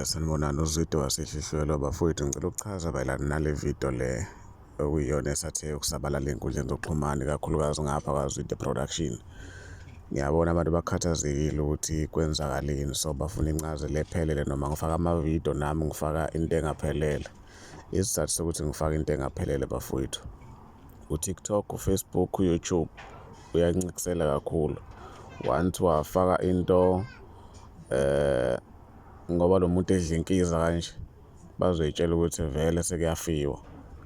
Sanibonani, uZwide waseHlishwelo bafowethu, ngicela ukuchaza mayelana nale video le okuyiyona esathe ukusabalala ey'nkundleni zokuxhumana, ikakhulukazi ngapha kwaZwide Production. Ngiyabona abantu bakhathazekile ukuthi kwenzakaleni, so bafuna incazelo ephelele noma ngifaka amavidiyo nami ngifaka into engaphelele. Isizathu sokuthi ngifake into engaphelele bafowethu, uTikTok, uFacebook, uYouTube uyancikisela kakhulu. Once wafaka into ngoba lo muntu edla inkiza kanje bazoyitshela ukuthi vele sekuyafiwa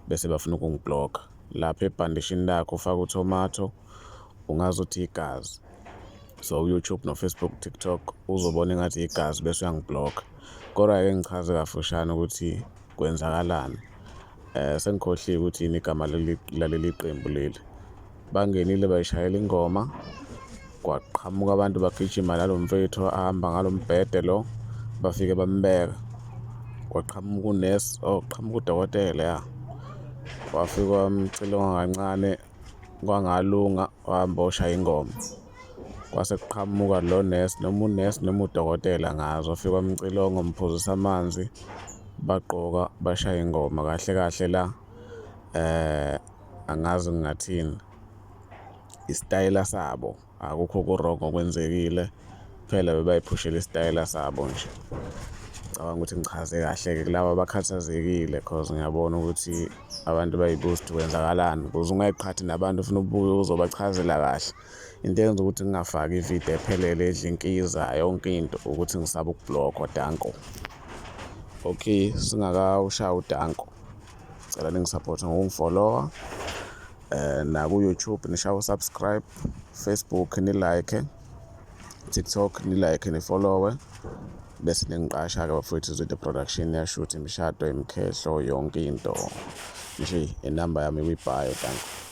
bese bafuna ukungibhlokha. Lapha ebhandishini lakho ufaka uTomato ungazuthi igazi, so uYouTube noFacebook, TikTok uzobona engathi igazi bese uyangibhlokha. Kodwa-ke ngichaze kafushane ukuthi kwenzakalani. Sengikhohliwe ukuthi yini igama laleli qembu leli. Bangenile bayishayela ingoma, kwaqhamuka abantu bagijima nalo mfethu ahamba ngalo mbhede lo, bafike bambeka. Kwaqhamuka unesi, qhamuka udokotela ya, wafika wamcilonga kancane kwangalunga, wahamba oshaya ingoma. Kwase kuqhamuka lo nesi noma unesi noma udokotela ngazi, wafika wamcilonga wamphuzisa amanzi, bagqoka bashaya ingoma. Kahle kahle la angazi ngingathini, isitayela sabo, akukho kurongo okwenzekile, kuphela bebayiphushela isitayela sabo nje. Ngicabanga ukuthi ngichaze kahle-ke kulaba abakhathazekile cause ngiyabona ukuthi abantu bay'buza ukuthi kwenzakalani, ukuze ungay'qhathi nabantu ufuna ubuye uzobachazela kahle. Into eyenza ukuthi ngingafaki ividiyo ephelele edla inkiza yonke into ukuthi ngisaba ukubhlokhwa, danko. Okay, singakawushayi udanko, ngicela ningisaphothe ngokungifolowa naku-YouTube nishaye u-subscribe, Facebook ni-like, TikTok ni-like nifolowe, bese ningiqasha-ke bafowethu Zwide Production iyashutha imishado, imikhehlo, yonke into nje. Inamba yami ikwi-bio, danko.